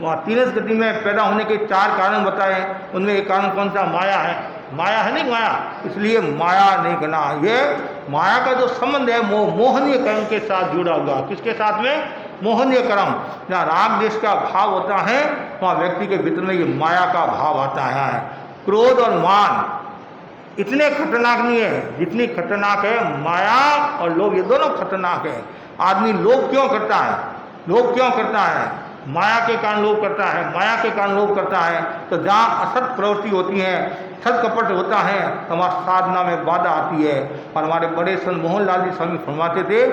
वहाँ तिरस्क गति में पैदा होने के 4 कारण बताए, उनमें एक कारण कौन सा, माया है, माया है नहीं माया, इसलिए माया नहीं करना। ये माया का जो संबंध है वो मोहनीय कर्म के साथ जुड़ा हुआ, किसके साथ में, मोहनीय कर्म। जहाँ राग देश का भाव होता है वहाँ व्यक्ति के भीतर में ये माया का भाव आता है। क्रोध और मान इतने खतरनाक नहीं है जितनी खतरनाक है माया और लोभ, ये दोनों खतरनाक है। आदमी लोभ क्यों करता है? लोभ क्यों करता है? माया के कारण लोभ करता है। माया के कारण लोभ करता है तो जहाँ असत प्रवृत्ति होती है, छल कपट होता है, तो हमारी साधना में बाधा आती है। और हमारे बड़े संत मोहनलाल जी स्वामी फरमाते थे,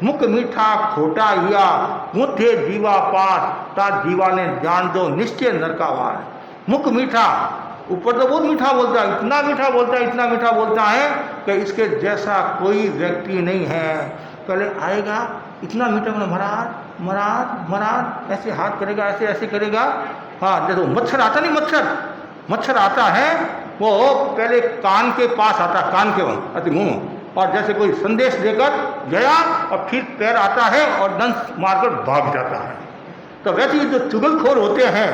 मुख मीठा खोटा हिया मुठे जीवा पास ता जीवा ने जान दो निश्चय नरकावार। मुख मीठा, ऊपर तो बहुत मीठा बोलता है, इतना मीठा बोलता है, इतना मीठा बोलता है कि इसके जैसा कोई व्यक्ति नहीं है। पहले आएगा इतना मीठा बोला, महाराज महाराज महाराज, ऐसे हाथ करेगा, ऐसे ऐसे करेगा। हाँ देखो मच्छर आता नहीं, मच्छर आता है, वो पहले कान के पास आता, कान के वहाँ मुँह, और जैसे कोई संदेश देकर गया और फिर पैर आता है और दंश मारकर भाग जाता है। तो वैसे ही जो चुगलखोर होते हैं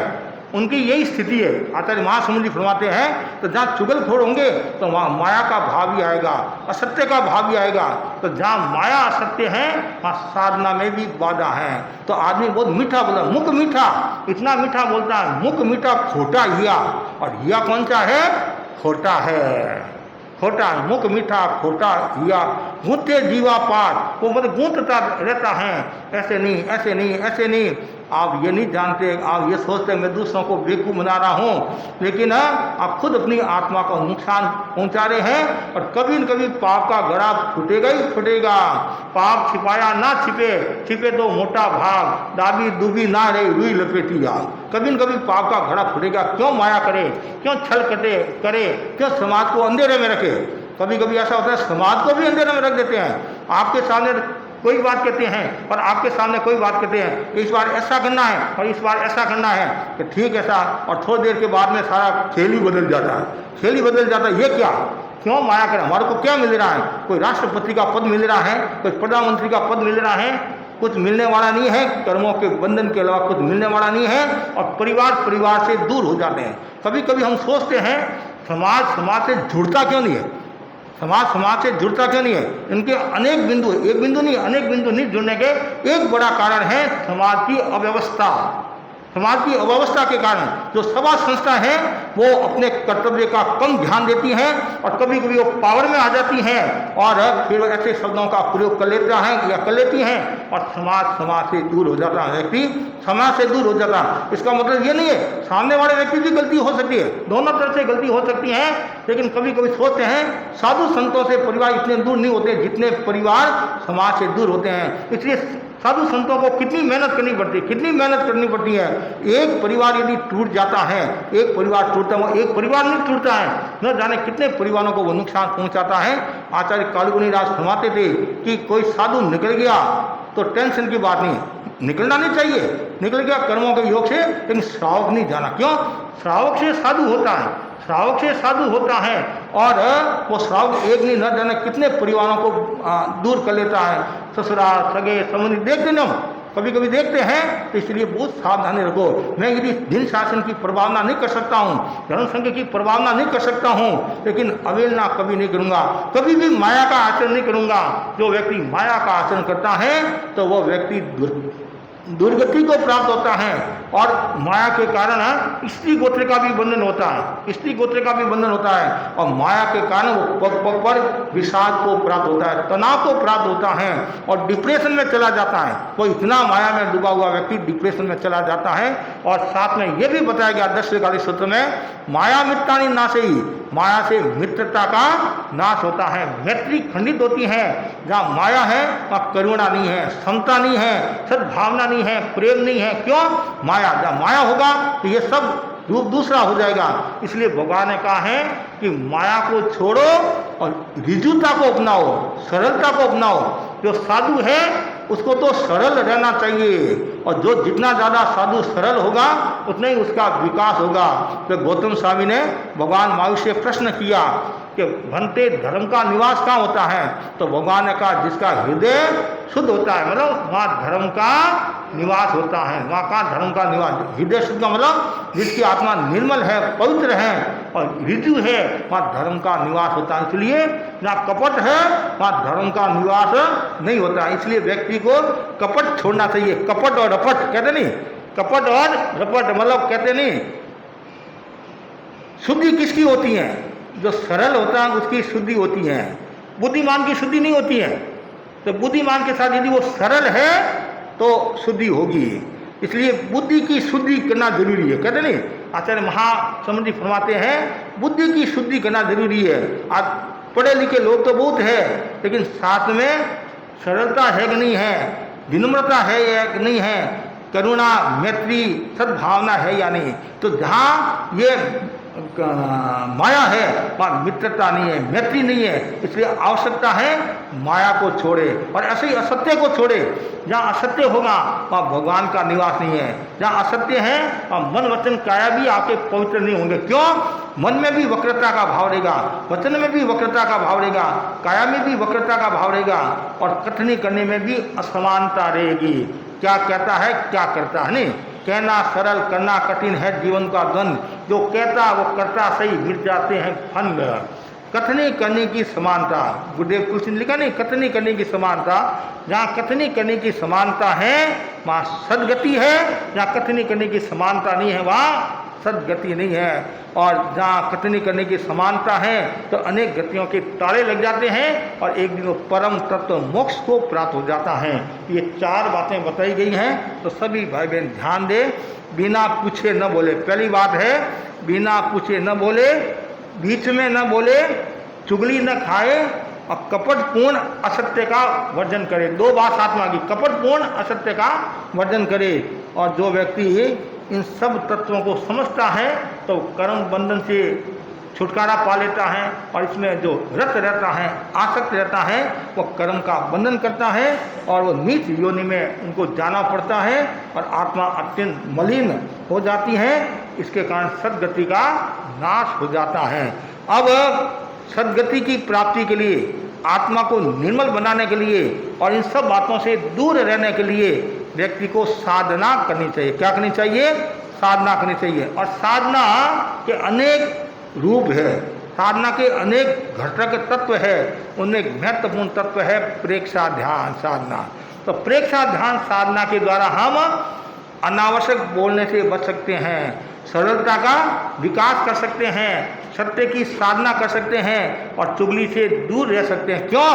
उनकी यही स्थिति है। आचार्य महासमुद्र जी फरमाते हैं तो जहाँ चुगलखोर होंगे तो वहाँ माया का भाव भी आएगा, असत्य का भाव भी आएगा। तो जहाँ माया असत्य है वहाँ साधना में भी बाधा है। तो आदमी बहुत मीठा बोला, मुख मीठा, इतना मीठा बोलता है, मुख मीठा खोटा हिया। और हिया कौन सा है? खोटा है, खोटा, मुख मीठा खोटा हिया गूंथे जीवा पार, वो मतलब गूंथता रहता है, ऐसे नहीं ऐसे नहीं ऐसे नहीं। आप ये नहीं जानते, आप ये सोचते मैं दूसरों को बेवकूफ़ बना रहा हूँ, लेकिन आप खुद अपनी आत्मा को नुकसान पहुँचा रहे हैं। और कभी न कभी पाप का घड़ा फूटेगा ही फूटेगा। पाप छिपाया ना छिपे, छिपे तो मोटा भाग, दाबी डूबी ना रही रुई लपेटी आग। कभी न कभी पाप का घड़ा फूटेगा। क्यों माया करे, क्यों छल करे, क्यों समाज को अंधेरे में रखे? कभी कभी ऐसा होता है समाज को भी अंधेरे में रख देते हैं। आपके सामने कोई बात कहते हैं और आपके सामने कोई बात कहते हैं कि इस बार ऐसा करना है और इस बार ऐसा करना है, कि ठीक ऐसा, और थोड़ी देर के बाद में सारा खेल ही बदल जाता है, खेल ही बदल जाता है। ये क्या, क्यों माया करें? हमारे को क्या मिल रहा है? कोई राष्ट्रपति का पद मिल रहा है, कोई प्रधानमंत्री का पद मिल रहा है, कुछ मिलने वाला नहीं है। कर्मों के बंधन के अलावा कुछ मिलने वाला नहीं है। और परिवार से दूर हो जाते हैं। कभी कभी हम सोचते हैं समाज से जुड़ता क्यों नहीं है, समाज से जुड़ता क्यों नहीं है? इनके अनेक बिंदु, एक बिंदु नहीं, अनेक बिंदु नहीं जुड़ने के एक बड़ा कारण है समाज की अव्यवस्था। समाज की अव्यवस्था के कारण जो सभा संस्था है वो अपने कर्तव्य का कम ध्यान देती हैं और कभी कभी वो पावर में आ जाती हैं और फिर ऐसे शब्दों का प्रयोग कर लेता है या कर लेती हैं और समाज से दूर हो जाता है, व्यक्ति समाज से दूर हो जाता है। इसका मतलब ये नहीं है सामने वाले व्यक्ति की गलती हो सकती है, दोनों तरफ से गलती हो सकती है, लेकिन कभी कभी सोचते हैं साधु संतों से परिवार इतने दूर नहीं होते जितने परिवार समाज से दूर होते हैं। इसलिए साधु संतों को कितनी मेहनत करनी पड़ती है। एक परिवार यदि टूट जाता है, एक परिवार टूटता है, वो एक परिवार नहीं टूटता है, न जाने कितने परिवारों को वो नुकसान पहुंचाता है। आचार्य कालुगुणी राज फरमाते थे कि कोई साधु निकल गया तो टेंशन की बात नहीं, निकलना नहीं चाहिए, निकल गया कर्मों के योग से, लेकिन श्रावक नहीं जाना। क्यों? श्रावक से साधु होता है, श्रावक से साधु होता है और वो श्रावक एक नहीं, न जाने कितने परिवारों को दूर कर लेता है। ससुराल सगे संबंधी देखते ना, कभी कभी देखते हैं, तो इसलिए बहुत सावधानी रखो। मैं यदि दिन शासन की प्रभावना नहीं कर सकता हूँ, धर्म संघ की प्रभावना नहीं कर सकता हूँ, लेकिन अवहेलना कभी नहीं करूँगा, कभी भी माया का आचरण नहीं करूँगा। जो व्यक्ति माया का आचरण करता है तो वो व्यक्ति दुर्गति को प्राप्त होता है। और माया के कारण स्त्री गोत्र का भी बंधन होता है, स्त्री गोत्र का भी बंधन होता है। और माया के कारण वो पग पग पर विषाद को प्राप्त होता है, तनाव को प्राप्त होता है और डिप्रेशन में चला जाता है। वो इतना माया में डूबा हुआ व्यक्ति डिप्रेशन में चला जाता है। और साथ में ये भी बताया गया 10वें सूत्र में, माया मित्राणि नाशई, माया से मित्रता का नाश होता है, मैत्री खंडित होती है। जहाँ माया है वहाँ करुणा नहीं है, समता नहीं है, सद्भावना नहीं है, प्रेम नहीं है। क्यों? माया, जब माया होगा तो ये सब रूप दूसरा हो जाएगा। इसलिए भगवान ने कहा है कि माया को छोड़ो और ऋजुता को अपनाओ, सरलता को अपनाओ। जो साधु है उसको तो सरल रहना चाहिए, और जो जितना ज़्यादा साधु सरल होगा उतना ही उसका विकास होगा। तो गौतम स्वामी ने भगवान महावीर से प्रश्न किया कि भंते धर्म का निवास कहाँ होता है? तो भगवान ने कहा जिसका हृदय शुद्ध होता है, मतलब वहाँ धर्म का निवास होता है। वहाँ का धर्म का निवास, हृदय शुद्ध का मतलब जिसकी आत्मा निर्मल है, पवित्र है और ऋजु है, वहाँ धर्म का निवास होता है। इसलिए जहाँ कपट है वहाँ धर्म का निवास नहीं होता है। इसलिए व्यक्ति को कपट छोड़ना चाहिए। कपट और रपट कहते नहीं, कपट और रपट मतलब कहते नहीं। शुद्धि किसकी होती है? जो सरल होता है उसकी शुद्धि होती है, बुद्धिमान की शुद्धि नहीं होती है। तो बुद्धिमान के साथ यदि वो सरल है तो शुद्धि होगी। इसलिए बुद्धि की शुद्धि करना जरूरी है। कहते नहीं, आचार्य महासमुद्र जी फरमाते हैं बुद्धि की शुद्धि करना जरूरी है। आज पढ़े लिखे लोग तो बहुत है, लेकिन साथ में सरलता है कि नहीं है, विनम्रता है या नहीं है, करुणा मैत्री सद्भावना है या नहीं। तो जहाँ ये माया है वहाँ मित्रता नहीं है, मैत्री नहीं है। इसलिए आवश्यकता है माया को छोड़े और ऐसे ही असत्य को छोड़े। जहाँ असत्य होगा वहाँ भगवान का निवास नहीं है। जहाँ असत्य है वहाँ मन वचन काया भी आपके पवित्र नहीं होंगे। क्यों? मन में भी वक्रता का भाव रहेगा, वचन में भी वक्रता का भाव रहेगा, काया में भी वक्रता का भाव रहेगा और कथनी करने में भी असमानता रहेगी। क्या कहता है क्या करता है, नहीं कहना सरल करना कठिन है जीवन का द्वंद। जो कहता वो करता सही, मिट जाते हैं फंद। कथनी करने की समानता, गुरुदेव तुलसी ने लिखा नहीं, कथनी करने की समानता। जहाँ कथनी करने की समानता है वहाँ सदगति है, जहाँ कथनी करने की समानता नहीं है वहाँ सदगति नहीं है। और जहाँ कथनी करने की समानता है तो अनेक गतियों के ताले लग जाते हैं और एक दिन वो परम तत्व मोक्ष को प्राप्त हो जाता है। ये 4 बातें बताई गई हैं, तो सभी भाई बहन ध्यान दे, बिना पूछे न बोले। पहली बात है बिना पूछे न बोले, बीच में न बोले, चुगली न खाए और कपटपूर्ण असत्य का वर्जन करे। 2 बात साथ में आ गई, कपटपूर्ण असत्य का वर्जन करे। और जो व्यक्ति इन सब तत्वों को समझता है तो कर्म बंधन से छुटकारा पा लेता है और इसमें जो रत रहता है, आसक्त रहता है, वो कर्म का बंधन करता है और वो नीच योनि में उनको जाना पड़ता है और आत्मा अत्यंत मलिन हो जाती है। इसके कारण सद्गति का नाश हो जाता है। अब सद्गति की प्राप्ति के लिए, आत्मा को निर्मल बनाने के लिए और इन सब बातों से दूर रहने के लिए व्यक्ति को साधना करनी चाहिए। क्या करनी चाहिए? साधना करनी चाहिए। और साधना के अनेक रूप है, साधना के अनेक घटक तत्व है। उनमें एक महत्वपूर्ण तत्व है प्रेक्षा ध्यान साधना। तो प्रेक्षा ध्यान साधना के द्वारा हम अनावश्यक बोलने से बच सकते हैं, सरलता का विकास कर सकते हैं, सत्य की साधना कर सकते हैं और चुगली से दूर रह सकते हैं। क्यों?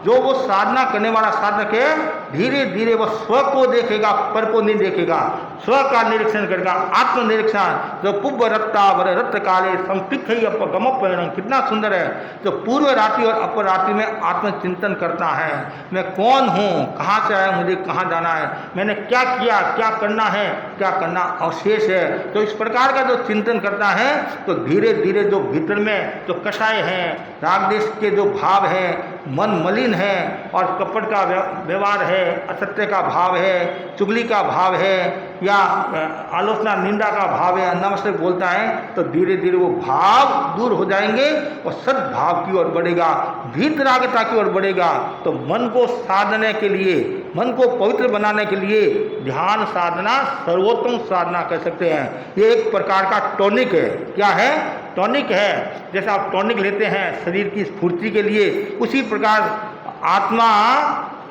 जो वो साधना करने वाला साधक है धीरे धीरे वो स्व को देखेगा, पर को नहीं देखेगा, स्व का निरीक्षण करेगा, आत्मनिरीक्षण। जो पुब्ब रत्ता वर रत्त काले संपिख गम परिणाम, कितना सुंदर है। जो पूर्व रात्रि और अपर रात्रि में आत्मचिंतन करता है, मैं कौन हूँ, कहाँ से आया, मुझे कहाँ जाना है, मैंने क्या किया, क्या करना है, क्या करना अवशेष है। तो इस प्रकार का जो चिंतन करता है तो धीरे धीरे जो भीतर में जो कषाय हैं, राग देश के जो भाव हैं, मन मलिन है और कपट का व्यवहार है, असत्य का भाव है, चुगली का भाव है या आलोचना निंदा का भाव है, अनावश्यक बोलता है, तो धीरे धीरे वो भाव दूर हो जाएंगे और सद्भाव की ओर बढ़ेगा, भीतरागता की ओर बढ़ेगा। तो मन को साधने के लिए, मन को पवित्र बनाने के लिए ध्यान साधना सर्वोत्तम साधना कर सकते हैं। ये एक प्रकार का टॉनिक है। क्या है? टॉनिक है। जैसे आप टॉनिक लेते हैं शरीर की स्फूर्ति के लिए, उसी प्रकार आत्मा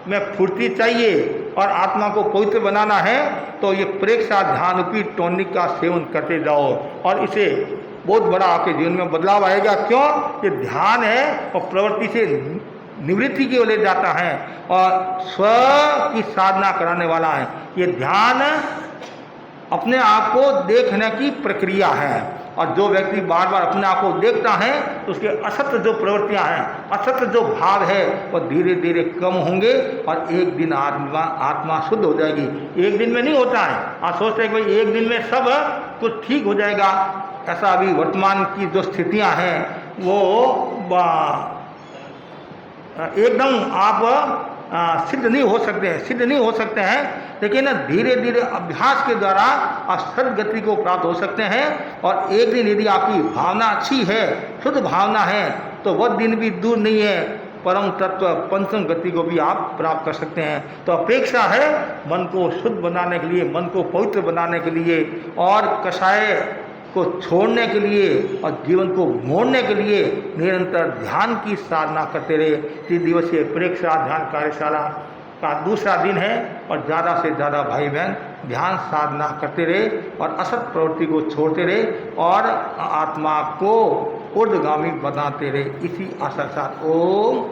में फुर्ती चाहिए और आत्मा को पवित्र बनाना है तो ये प्रेक्षा ध्यान रूपी टॉनिक का सेवन करते जाओ और इसे बहुत बड़ा आपके जीवन में बदलाव आएगा। क्यों? ये ध्यान है और प्रवृत्ति से निवृत्ति की ओर ले जाता है और स्व की साधना कराने वाला है। ये ध्यान अपने आप को देखने की प्रक्रिया है और जो व्यक्ति बार बार अपने आप को देखता है तो उसके असत्य जो प्रवृत्तियां हैं, असत्य जो भाव है वो धीरे धीरे कम होंगे और एक दिन आत्मा शुद्ध हो जाएगी। एक दिन में नहीं होता है। आप सोचते हैं कि भाई एक दिन में सब कुछ ठीक हो जाएगा। ऐसा अभी वर्तमान की जो स्थितियां हैं वो एकदम आप सिद्ध नहीं हो सकते हैं, सिद्ध नहीं हो सकते हैं, लेकिन धीरे धीरे अभ्यास के द्वारा आप सद्गति को प्राप्त हो सकते हैं। और एक दिन यदि आपकी भावना अच्छी है, शुद्ध भावना है, तो वह दिन भी दूर नहीं है, परम तत्व पंचम गति को भी आप प्राप्त कर सकते हैं। तो अपेक्षा है मन को शुद्ध बनाने के लिए, मन को पवित्र बनाने के लिए और कषाय को छोड़ने के लिए और जीवन को मोड़ने के लिए निरंतर ध्यान की साधना करते रहे। 3 दिवसीय प्रेक्षा ध्यान कार्यशाला का दूसरा दिन है और ज़्यादा से ज़्यादा भाई बहन ध्यान साधना करते रहे और असत प्रवृत्ति को छोड़ते रहे और आत्मा को ऊर्ध्वगामी बनाते रहे। इसी आशा के साथ ओम।